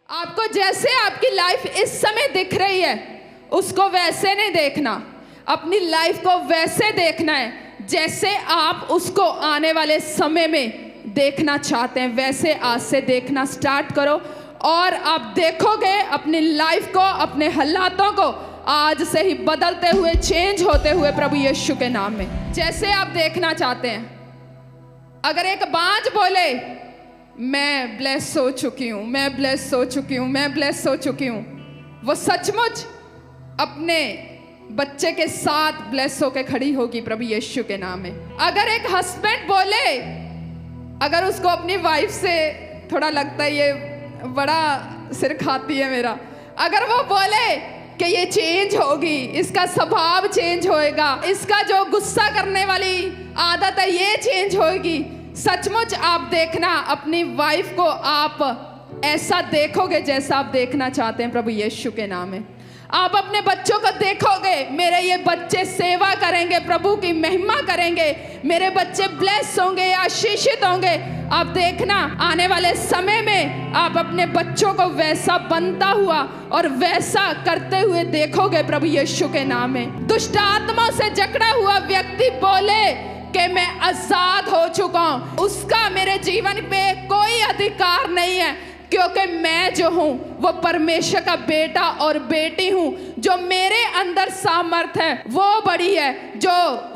आपको जैसे आपकी लाइफ इस समय दिख रही है उसको वैसे नहीं देखना, अपनी लाइफ को वैसे देखना है जैसे आप उसको आने वाले समय में देखना चाहते हैं। वैसे आज से देखना स्टार्ट करो और आप देखोगे अपनी लाइफ को, अपने हालातों को आज से ही बदलते हुए, चेंज होते हुए प्रभु यीशु के नाम में। जैसे आप देखना चाहते हैं। अगर एक बाज बोले मैं ब्लेस हो चुकी हूँ, मैं ब्लेस हो चुकी हूँ, मैं ब्लेस हो चुकी हूँ, वो सचमुच अपने बच्चे के साथ ब्लेस होके खड़ी होगी प्रभु यीशु के नाम में। अगर एक हस्बैंड बोले, अगर उसको अपनी वाइफ से थोड़ा लगता है ये बड़ा सिर खाती है मेरा, अगर वो बोले कि ये चेंज होगी, इसका स्वभाव चेंज होएगा, इसका जो गुस्सा करने वाली आदत है ये चेंज होगी, सचमुच आप देखना अपनी वाइफ को आप ऐसा देखोगे जैसा आप देखना चाहते हैं प्रभु यीशु के नाम में। आप अपने बच्चों को देखोगे, मेरे ये बच्चे सेवा करेंगे, प्रभु की महिमा करेंगे, मेरे बच्चे ब्लेस होंगे, आशीषित होंगे। आप देखना आने वाले समय में आप अपने बच्चों को वैसा बनता हुआ और वैसा करते हुए देखोगे प्रभु यीशु के नाम में। दुष्ट आत्माओं से जकड़ा हुआ व्यक्ति बोले कि मैं आजाद हो चुका हूं, उसका मेरे जीवन पे कोई अधिकार नहीं है, क्योंकि मैं जो हूं वो परमेश्वर का बेटा और बेटी हूं। जो मेरे अंदर सामर्थ है वो बड़ी है, जो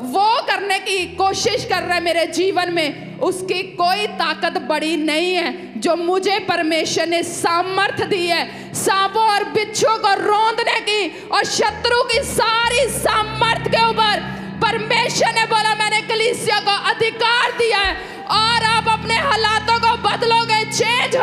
वो करने की कोशिश कर रहा है मेरे जीवन में उसकी कोई ताकत बड़ी नहीं है। जो मुझे परमेश्वर ने सामर्थ दी है सांपों और बिच्छुओं को रौंदने की और शत्रु की सारी सामर्थ के ऊपर परमेश्वर ने बोला मैंने कलीसिया को अधिकार दिया है और आप अपने हालातों को बदलोगे, चेंज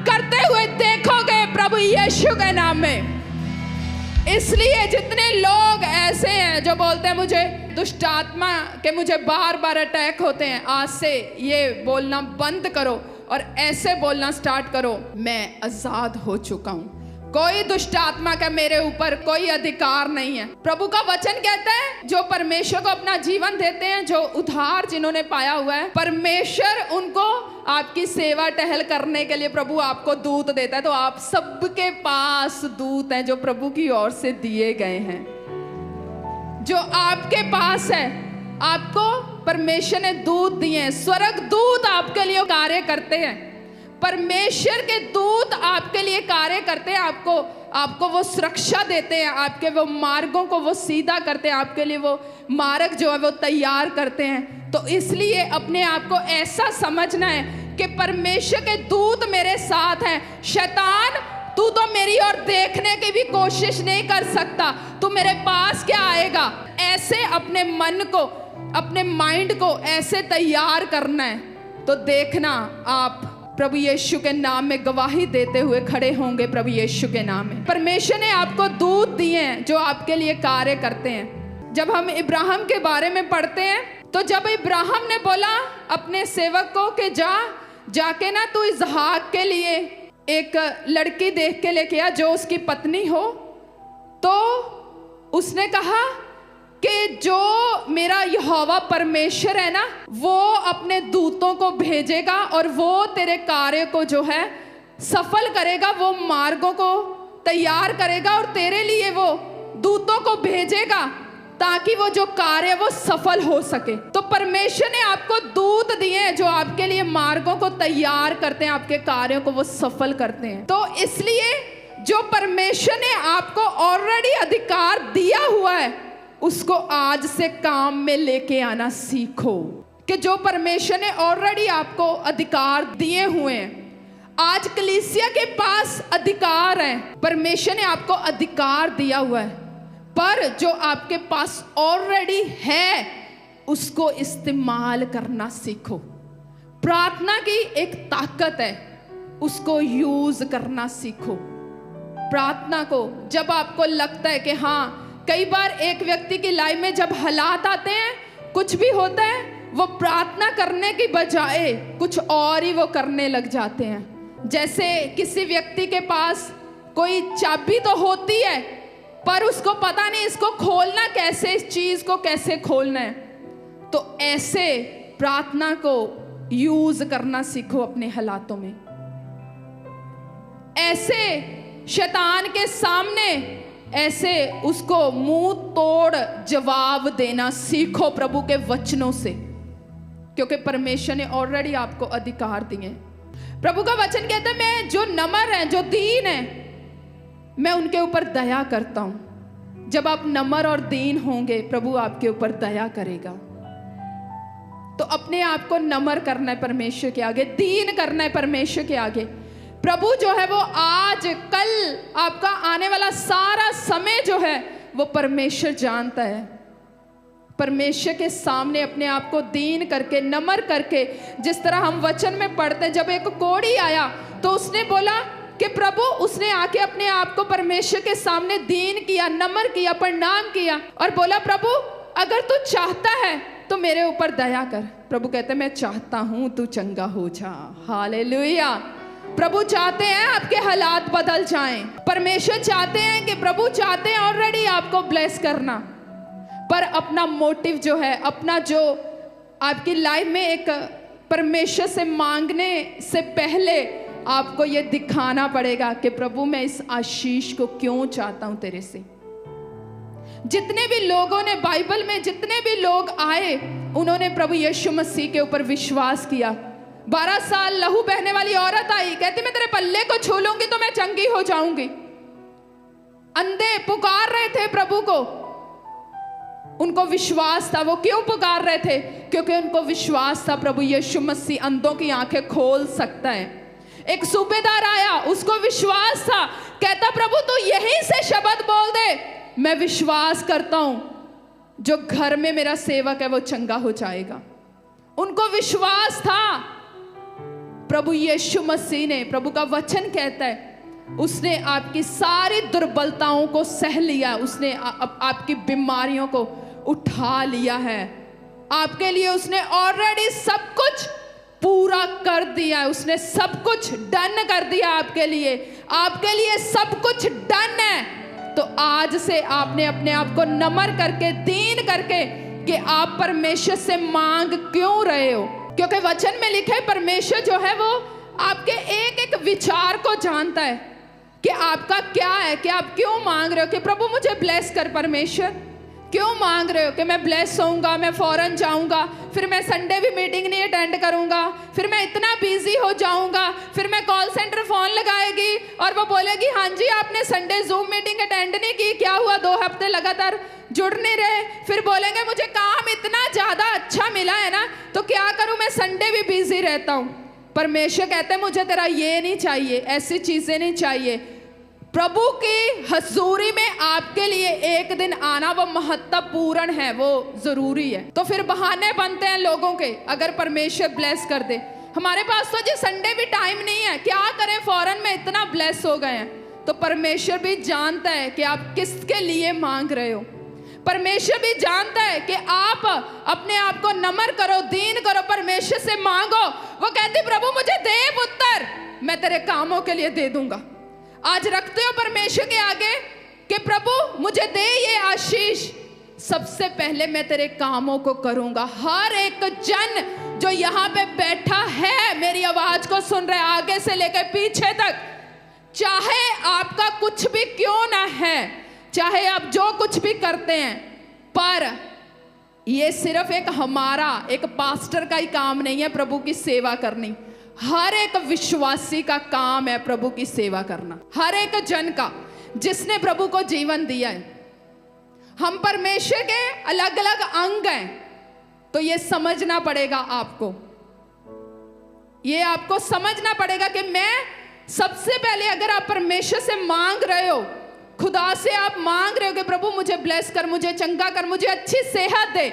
करते हुए देखोगे प्रभु यीशु के नाम में। इसलिए जितने लोग ऐसे हैं जो बोलते हैं मुझे दुष्ट आत्मा के मुझे बार बार अटैक होते हैं, आज से ये बोलना बंद करो और ऐसे बोलना स्टार्ट करो, मैं आजाद हो चुका हूं, कोई दुष्ट आत्मा का मेरे ऊपर कोई अधिकार नहीं है। प्रभु का वचन कहता है जो परमेश्वर को अपना जीवन देते हैं, जो उद्धार जिन्होंने पाया हुआ है, परमेश्वर उनको आपकी सेवा टहल करने के लिए प्रभु आपको दूत देता है। तो आप सबके पास दूत हैं जो प्रभु की ओर से दिए गए हैं। जो आपके पास है आपको परमेश्वर ने दूत दिए हैं, स्वर्ग दूत आपके लिए कार्य करते हैं, परमेश्वर के दूत आपके लिए कार्य करते हैं, आपको वो सुरक्षा देते हैं, आपके वो मार्गों को वो सीधा करते हैं, आपके लिए वो मार्ग जो है वो तैयार करते हैं। तो इसलिए अपने आप को ऐसा समझना है कि परमेश्वर के दूत मेरे साथ हैं। शैतान तू तो मेरी ओर देखने की भी कोशिश नहीं कर सकता, तू मेरे पास क्या आएगा। ऐसे अपने मन को, अपने माइंड को ऐसे तैयार करना है। तो देखना आप प्रभु यीशु के नाम में गवाही देते हुए खड़े होंगे प्रभु यीशु के नाम में। परमेश्वर ने आपको दूत दिए हैं जो आपके लिए कार्य करते हैं। जब हम इब्राहिम के बारे में पढ़ते हैं तो जब इब्राहिम ने बोला अपने सेवक को कि जाके ना तू इसहाक के लिए एक लड़की देख के लेके आ जो उसकी पत्नी हो, तो उसने कहा कि जो मेरा यहोवा परमेश्वर है ना वो अपने दूतों को भेजेगा और वो तेरे कार्य को जो है सफल करेगा, वो मार्गों को तैयार करेगा और तेरे लिए वो दूतों को भेजेगा ताकि वो जो कार्य वो सफल हो सके। तो परमेश्वर ने आपको दूत दिए हैं जो आपके लिए मार्गों को तैयार करते हैं, आपके कार्यों को वो सफल करते हैं। तो इसलिए जो परमेश्वर ने आपको ऑलरेडी अधिकार दिया हुआ है उसको आज से काम में लेके आना सीखो कि जो परमेश्वर ने ऑलरेडी आपको अधिकार दिए हुए हैं। आज कलीसिया के पास अधिकार है, परमेश्वर ने आपको अधिकार दिया हुआ है, पर जो आपके पास ऑलरेडी है उसको इस्तेमाल करना सीखो। प्रार्थना की एक ताकत है, उसको यूज करना सीखो। प्रार्थना को जब आपको लगता है कि हाँ, कई बार एक व्यक्ति की लाइफ में जब हालात आते हैं, कुछ भी होता है, वो प्रार्थना करने की बजाय कुछ और ही वो करने लग जाते हैं। जैसे किसी व्यक्ति के पास कोई चाबी तो होती है पर उसको पता नहीं इसको खोलना कैसे, इस चीज को कैसे खोलना है। तो ऐसे प्रार्थना को यूज करना सीखो अपने हालातों में। ऐसे शैतान के सामने ऐसे उसको मुंह तोड़ जवाब देना सीखो प्रभु के वचनों से, क्योंकि परमेश्वर ने ऑलरेडी आपको अधिकार दिए। प्रभु का वचन कहता है मैं जो नम्र है, जो दीन है, मैं उनके ऊपर दया करता हूं। जब आप नम्र और दीन होंगे प्रभु आपके ऊपर दया करेगा। तो अपने आप को नम्र करना है परमेश्वर के आगे, दीन करना है परमेश्वर के आगे। प्रभु जो है वो आज कल आपका आने वाला सारा समय जो है वो परमेश्वर जानता है। परमेश्वर के सामने अपने आप को दीन करके, नम्र करके, जिस तरह हम वचन में पढ़ते हैं, जब एक कोढ़ी आया तो उसने बोला कि प्रभु, उसने आके अपने आप को परमेश्वर के सामने दीन किया, नम्र किया, प्रणाम किया और बोला प्रभु अगर तू चाहता है तो मेरे ऊपर दया कर। प्रभु कहते मैं चाहता हूं तू चंगा हो जा। हालेलुया। प्रभु चाहते हैं आपके हालात बदल जाएं। परमेश्वर चाहते हैं कि प्रभु चाहते हैं ऑलरेडी आपको ब्लेस करना, पर अपना मोटिव जो है, अपना जो आपकी लाइफ में एक परमेश्वर से मांगने से पहले आपको ये दिखाना पड़ेगा कि प्रभु मैं इस आशीष को क्यों चाहता हूं तेरे से। जितने भी लोगों ने बाइबल में, जितने भी लोग आए, उन्होंने प्रभु यीशु मसीह के ऊपर विश्वास किया। 12 साल लहू बहने वाली औरत आई, कहती मैं तेरे पल्ले को छू लूंगी तो मैं चंगी हो जाऊंगी। अंधे पुकार रहे थे प्रभु को, उनको विश्वास था। वो क्यों पुकार रहे थे? क्योंकि उनको विश्वास था प्रभु यीशु मसीह अंधों की आंखें खोल सकता है। एक सूबेदार आया, उसको विश्वास था, कहता प्रभु तू यहीं से शब्द बोल दे, मैं विश्वास करता हूं जो घर में मेरा सेवक है वो चंगा हो जाएगा। उनको विश्वास था। प्रभु यीशु मसीह ने, प्रभु का वचन कहता है, उसने आपकी सारी दुर्बलताओं को सह लिया, उसने आपकी बीमारियों को उठा लिया है। आपके लिए उसने ऑलरेडी सब कुछ पूरा कर दिया है, उसने सब कुछ डन कर दिया आपके लिए सब कुछ डन है। तो आज से आपने अपने आप को नम्र करके, दीन करके कि आप परमेश्वर से मांग क्यों रहे हो, क्योंकि वचन में लिखा है परमेश्वर जो है वो आपके एक एक विचार को जानता है कि आपका क्या है, कि आप क्यों मांग रहे हो कि प्रभु मुझे ब्लेस कर। परमेश्वर क्यों मांग रहे हो कि मैं ब्लेस होऊंगा, मैं फॉरेन जाऊंगा, फिर मैं संडे भी मीटिंग नहीं अटेंड करूंगा, फिर मैं इतना बिजी हो जाऊंगा, फिर मैं कॉल सेंटर फोन लगाएगी और वो बोलेगी हाँ जी आपने संडे जूम मीटिंग अटेंड नहीं की, क्या हुआ 2 हफ्ते लगातार जुड़ नहीं रहे। फिर बोलेंगे मुझे काम इतना ज्यादा अच्छा मिला है ना, तो क्या करूं, मैं संडे भी बिजी रहता हूं। परमेश्वर कहते हैं मुझे तेरा ये नहीं चाहिए, ऐसी चीजें नहीं चाहिए। प्रभु की हजूरी में आपके लिए एक दिन आना वो महत्वपूर्ण है, वो जरूरी है। तो फिर बहाने बनते हैं लोगों के, अगर परमेश्वर ब्लेस कर दे। हमारे पास तो जी संडे भी टाइम नहीं है, क्या करें, फॉरेन में इतना ब्लेस हो गए हैं। तो परमेश्वर भी जानता है कि आप किसके लिए मांग रहे हो। परमेश्वर भी जानता है कि आप अपने आप को नम्र करो, दीन करो, परमेश्वर से मांगो। वो कहती प्रभु मुझे दे पुत्र, मैं तेरे कामों के लिए दे दूंगा। आज रखते हो परमेश्वर के आगे कि प्रभु मुझे दे ये आशीष, सबसे पहले मैं तेरे कामों को करूंगा। हर एक जन जो यहाँ पे बैठा है, मेरी आवाज को सुन रहे, आगे से लेकर पीछे तक, चाहे आपका कुछ भी क्यों ना है, चाहे आप जो कुछ भी करते हैं, पर ये सिर्फ एक हमारा, एक पास्टर का ही काम नहीं है प्रभु की सेवा करनी। हर एक विश्वासी का काम है प्रभु की सेवा करना, हर एक जन का जिसने प्रभु को जीवन दिया है। हम परमेश्वर के अलग अलग अंग हैं, तो ये समझना पड़ेगा आपको, ये आपको समझना पड़ेगा कि मैं सबसे पहले, अगर आप परमेश्वर से मांग रहे हो, खुदा से आप मांग रहे हो कि प्रभु मुझे ब्लेस कर, मुझे चंगा कर, मुझे अच्छी सेहत दे।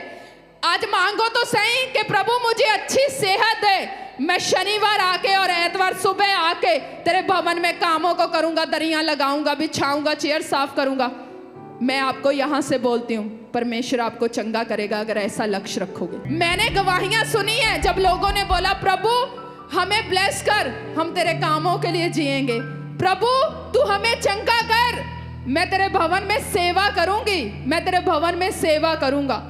आज मांगो तो सही कि प्रभु मुझे अच्छी सेहत दे, मैं शनिवार आके और एतवार सुबह आके तेरे भवन में कामों को करूंगा, दरियां लगाऊंगा, बिछाऊंगा, चेयर साफ करूंगा। मैं आपको यहां से बोलती हूं, परमेश्वर आपको चंगा करेगा अगर ऐसा लक्ष्य रखोगे। मैंने गवाहियां सुनी है जब लोगों ने बोला प्रभु हमें ब्लेस कर, हम तेरे कामों के लिए जिएंगे, प्रभु तू हमें चंगा कर, मैं तेरे भवन में सेवा करूंगी, मैं तेरे भवन में सेवा करूंगा।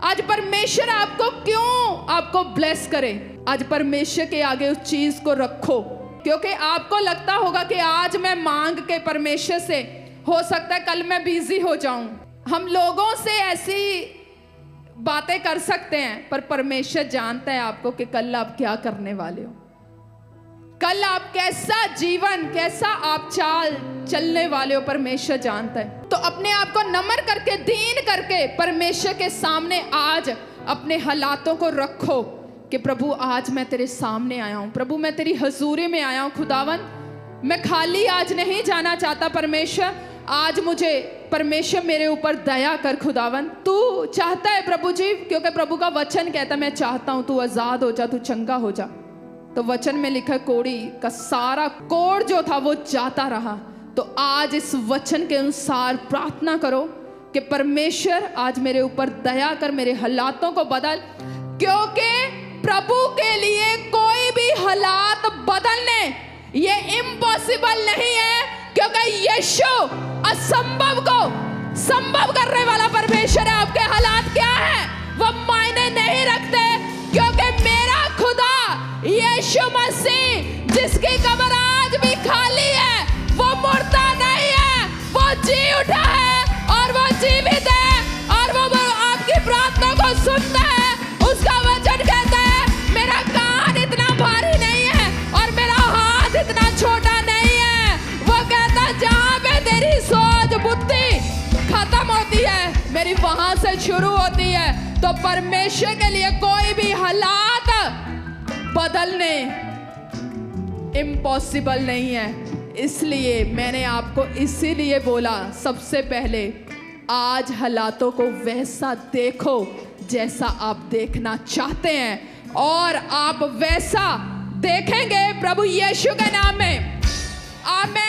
आज परमेश्वर आपको क्यों आपको ब्लेस करे, आज परमेश्वर के आगे उस चीज को रखो क्योंकि आपको लगता होगा कि आज मैं मांग के परमेश्वर से, हो सकता है कल मैं बिजी हो जाऊं। हम लोगों से ऐसी बातें कर सकते हैं, पर परमेश्वर जानता है आपको कि कल आप क्या करने वाले हो, कल आप कैसा जीवन, कैसा आप चाल चलने वाले हो, परमेश्वर जानता है। तो अपने आप को नम्र करके, दीन करके परमेश्वर के सामने आज अपने हालातों को रखो कि प्रभु आज मैं तेरे सामने आया हूं, प्रभु मैं तेरी हजूरी में आया हूं। खुदावन, मैं खाली आज नहीं जाना चाहता परमेश्वर, आज मुझे परमेश्वर मेरे ऊपर दया कर। खुदावन, तू चाहता है प्रभु जी, क्योंकि प्रभु का वचन कहता है मैं चाहता हूं तू आजाद हो जा, तू चंगा हो जा। तो वचन में लिखा कोड़ी का सारा कोड़ जो था वो जाता रहा। तो आज इस वचन के अनुसार प्रार्थना करो कि परमेश्वर आज मेरे ऊपर दया कर, मेरे हालातों को बदल, क्योंकि प्रभु के लिए कोई भी हालात बदलने ये इम्पॉसिबल नहीं है, क्योंकि यीशु असंभव को संभव करने वाला परमेश्वर है। आपके हालात क्या है वो मायने नहीं रखते, क्योंकि मेरा खुदा यीशु मसीह जिसकी कब्र आज भी खाली है, वो मुर्दा नहीं है, वो जी उठा है और वो जीवित है और वो आपकी प्रार्थना को सुनता है। उसका वचन कहता है मेरा कान इतना भारी नहीं है और मेरा हाथ इतना छोटा नहीं है। वो कहता जहां पे तेरी सोच बुद्धि खत्म होती है, मेरी वहां से शुरू होती है। तो परमेश्वर के लिए कोई भी हालात बदलने इम्पॉसिबल नहीं है। इसलिए मैंने आपको इसीलिए बोला सबसे पहले, आज हालातों को वैसा देखो जैसा आप देखना चाहते हैं, और आप वैसा देखेंगे प्रभु यीशु के नाम में। आमीन।